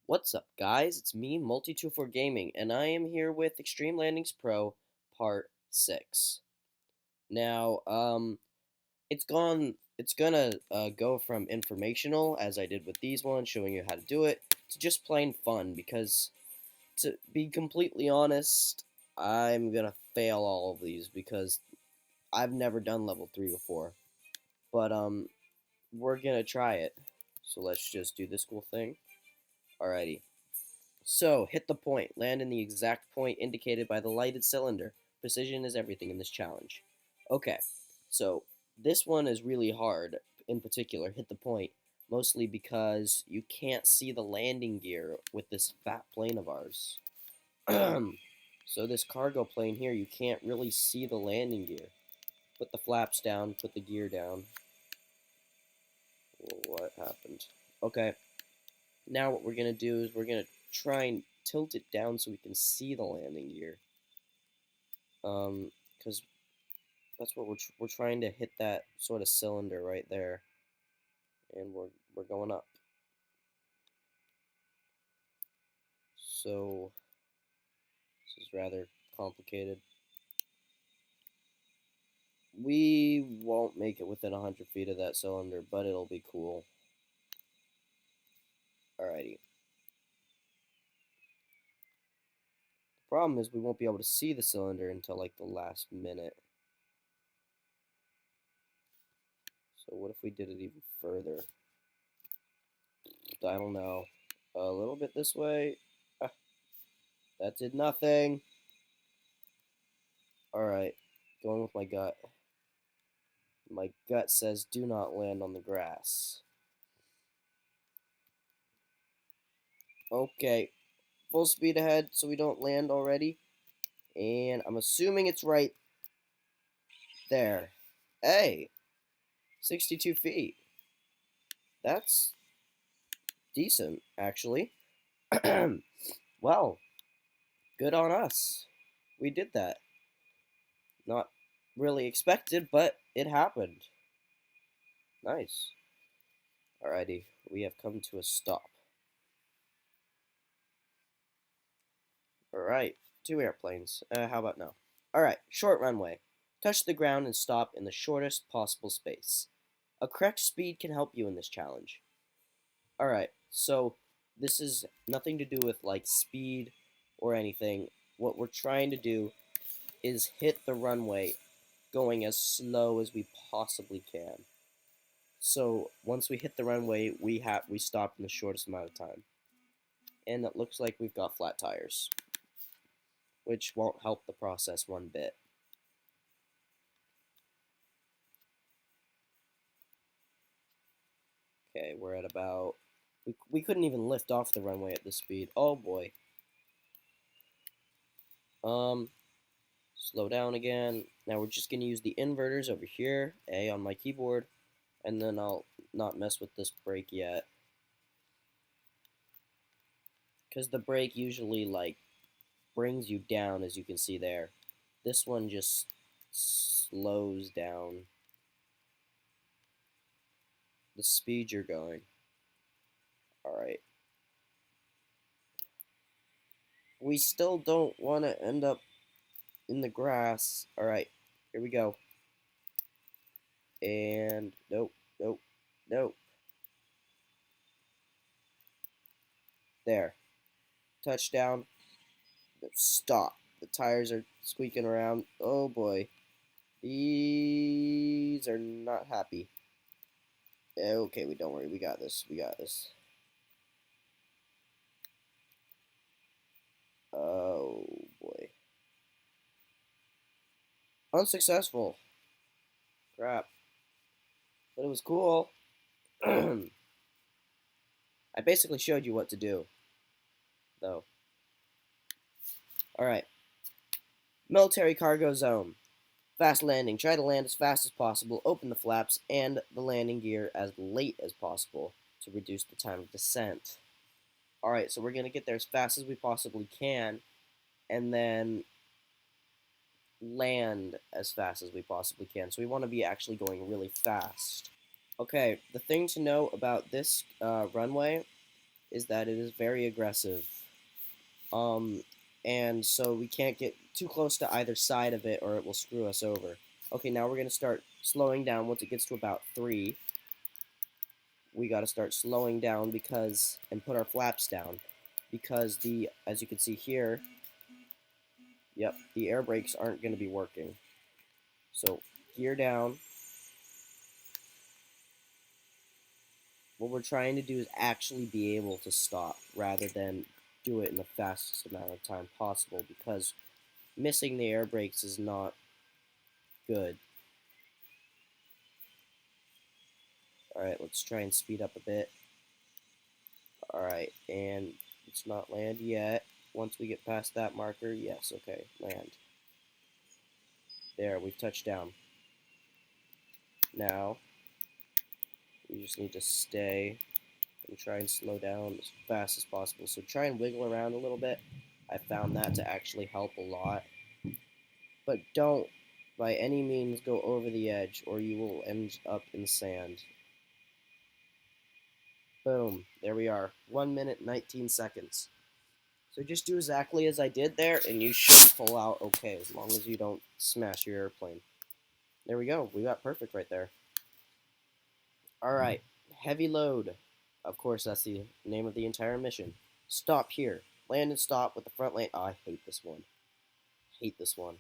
What's up, guys? It's me, Multi24 Gaming, and I am here with Extreme Landings Pro Part 6. Now, it's gonna go from informational, as I did with these ones, showing you how to do it, to just plain fun, because, to be completely honest, I'm gonna fail all of these, because I've never done level 3 before. But, we're gonna try it. So let's just do this cool thing. Alrighty. So, hit the point. Land in the exact point indicated by the lighted cylinder. Precision is everything in this challenge. Okay, so this one is really hard, in particular, hit the point, mostly because you can't see the landing gear with this fat plane of ours. So this cargo plane here, you can't really see the landing gear. Put the flaps down, put the gear down. What happened? Okay, now what we're going to do is we're going to try and tilt it down so we can see the landing gear. Because that's what we're trying to hit, that sort of cylinder right there. And we're going up. So this is rather complicated. We won't make it within 100 feet of that cylinder, but it'll be cool. Alrighty. The problem is we won't be able to see the cylinder until like the last minute. So what if we did it even further? I don't know. A little bit this way. Ah, that did nothing. Alright. Going with my gut. My gut says do not land on the grass. Okay. Full speed ahead so we don't land already. And I'm assuming it's right there. Hey! 62 feet. That's decent, actually. Well, good on us. We did that. Not really expected, but it happened. Nice. Alrighty, we have come to a stop. Alright, 2 airplanes. How about now? Alright, short runway. Touch the ground and stop in the shortest possible space. A correct speed can help you in this challenge. Alright, so this is nothing to do with like speed or anything. What we're trying to do is hit the runway going as slow as we possibly can. So once we hit the runway, we stop in the shortest amount of time. And it looks like we've got flat tires, which won't help the process one bit. Okay, we're at about... We couldn't even lift off the runway at this speed. Oh boy. Slow down again. Now we're just going to use the inverters over here, A on my keyboard, and then I'll not mess with this brake yet. Because the brake usually, like, brings you down, as you can see there. This one just slows down the speed you're going. Alright. We still don't want to end up in the grass. Alright, here we go. And nope, nope, nope. There. Touchdown. Stop. The tires are squeaking around. Oh boy. These are not happy. Okay, don't worry. We got this. We got this. Oh boy. Unsuccessful. Crap. But it was cool. I basically showed you what to do, though. Alright. Military cargo zone. Fast landing. Try to land as fast as possible. Open the flaps and the landing gear as late as possible to reduce the time of descent. Alright, so we're going to get there as fast as we possibly can, and then land as fast as we possibly can. So we want to be actually going really fast. Okay, the thing to know about this runway is that it is very aggressive. And so we can't get too close to either side of it or it will screw us over. Okay, now we're going to start slowing down. Once it gets to about 3, we got to start slowing down and put our flaps down. Because as you can see here, yep, the air brakes aren't going to be working. So, gear down. What we're trying to do is actually be able to stop rather than do it in the fastest amount of time possible, because missing the air brakes is not good. Alright, let's try and speed up a bit. Alright, and let's not land yet. Once we get past that marker, yes, okay, land. There, we've touched down. Now, we just need to stay and try and slow down as fast as possible. So try and wiggle around a little bit. I found that to actually help a lot. But don't, by any means, go over the edge, or you will end up in sand. Boom. There we are. 1 minute, 19 seconds. So just do exactly as I did there, and you should pull out okay, as long as you don't smash your airplane. There we go. We got perfect right there. Alright. Heavy load. Of course, that's the name of the entire mission. Stop here. Land and stop with the front lane. Oh, I hate this one. Hate this one.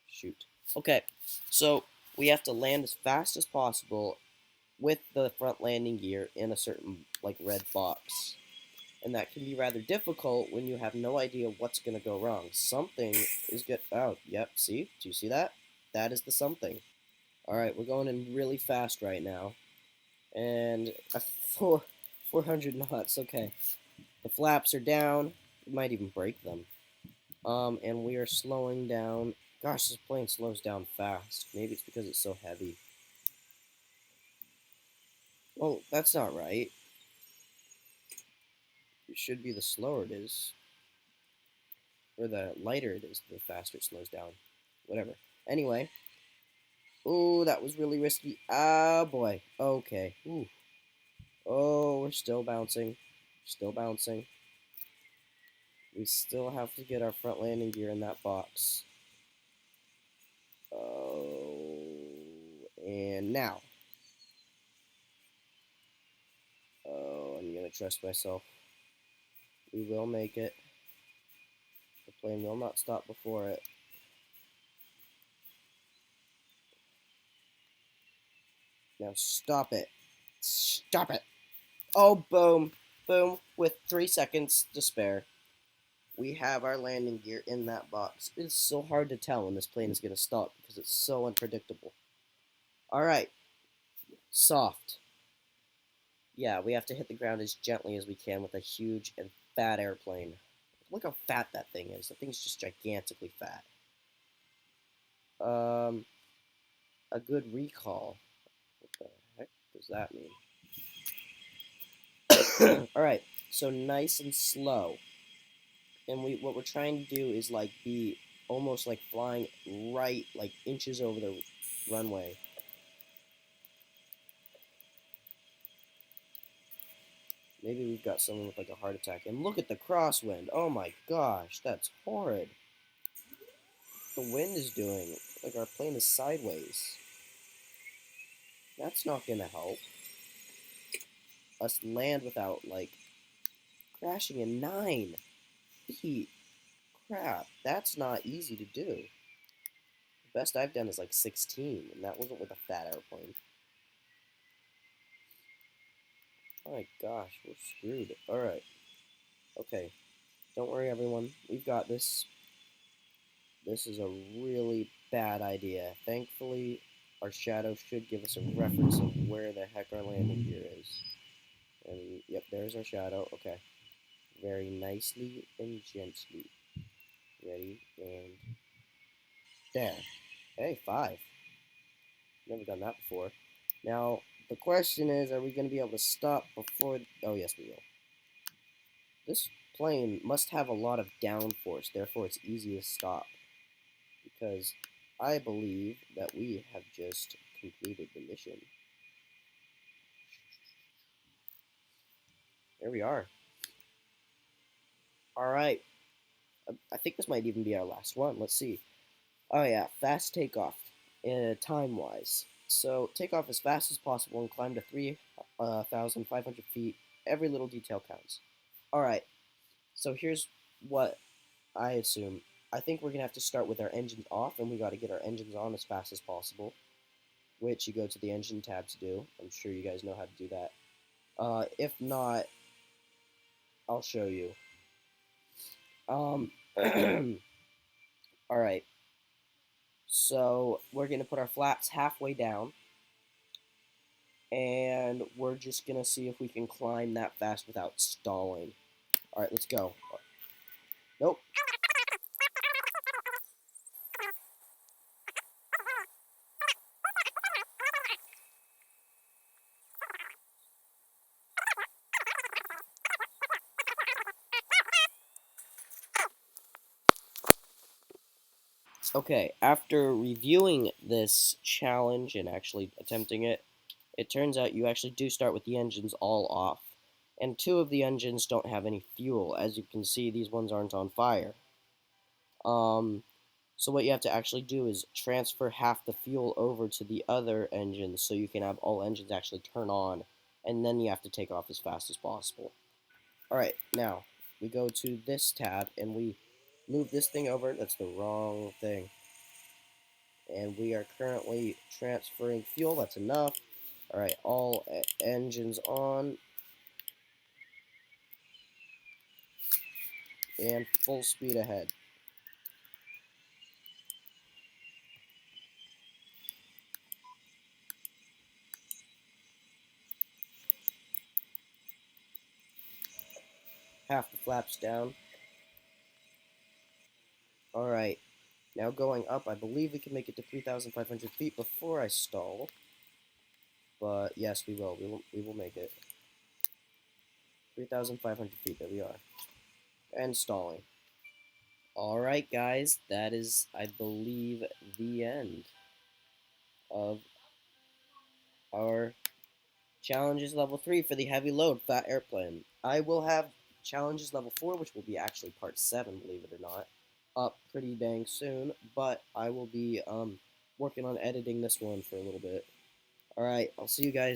Shoot. Okay, so we have to land as fast as possible with the front landing gear in a certain, like, red box. And that can be rather difficult when you have no idea what's going to go wrong. Something is good. Oh, yep, see? Do you see that? That is the something. Alright, we're going in really fast right now. And 400 knots, okay. The flaps are down. We might even break them. And we are slowing down. Gosh, this plane slows down fast. Maybe it's because it's so heavy. Well, that's not right. It should be the slower it is. Or the lighter it is, the faster it slows down. Whatever. Anyway. Ooh, that was really risky. Ah, boy. Okay. Ooh. Oh, we're still bouncing. Still bouncing. We still have to get our front landing gear in that box. Oh. And now. Oh, I'm gonna trust myself. We will make it. The plane will not stop before it. Now stop it. Stop it. Oh, boom. Boom. With 3 seconds to spare, we have our landing gear in that box. It's so hard to tell when this plane is going to stop because it's so unpredictable. Alright. Soft. Yeah, we have to hit the ground as gently as we can with a huge and fat airplane. Look how fat that thing is. That thing's just gigantically fat. A good recall. What the heck does that mean? Alright, so nice and slow. And what we're trying to do is like be almost like flying right like inches over the runway. Maybe we've got someone with like a heart attack. And look at the crosswind. Oh my gosh, that's horrid. The wind is doing. Like our plane is sideways. That's not gonna help us land without like crashing in 9 feet. Crap, that's not easy to do. The best I've done is like 16, and that wasn't with a fat airplane. Oh my gosh, we're screwed. Alright. Okay. Don't worry, everyone. We've got this. This is a really bad idea. Thankfully, our shadow should give us a reference of where the heck our landing gear is. And, yep, there's our shadow. Okay. Very nicely and gently. Ready, and... there. Hey, 5. Never done that before. Now, the question is, are we going to be able to stop before... oh, yes, we will. This plane must have a lot of downforce, therefore it's easy to stop. Because I believe that we have just completed the mission. There we are. Alright. I think this might even be our last one. Let's see. Oh yeah, fast takeoff, time-wise. So take off as fast as possible and climb to 3,500 feet. Every little detail counts. Alright, so here's what I assume. I think we're going to have to start with our engines off, and we got to get our engines on as fast as possible, which you go to the engine tab to do. I'm sure you guys know how to do that. If not, I'll show you. Alright, so we're going to put our flaps halfway down, and we're just going to see if we can climb that fast without stalling. Alright, let's go. Nope. Okay, after reviewing this challenge and actually attempting it, it turns out you actually do start with the engines all off. And two of the engines don't have any fuel. As you can see, these ones aren't on fire. So what you have to actually do is transfer half the fuel over to the other engines so you can have all engines actually turn on, and then you have to take off as fast as possible. Alright, now, we go to this tab, and we move this thing over. That's the wrong thing. And we are currently transferring fuel. That's enough. Alright, all engines on. And full speed ahead. Half the flaps down. Alright, now going up, I believe we can make it to 3,500 feet before I stall. But yes, we will. We will make it. 3,500 feet, there we are. And stalling. Alright, guys, that is, I believe, the end of our challenges level 3 for the heavy load fat airplane. I will have challenges level 4, which will be actually part 7, believe it or not, up pretty dang soon, but I will be working on editing this one for a little bit. Alright, I'll see you guys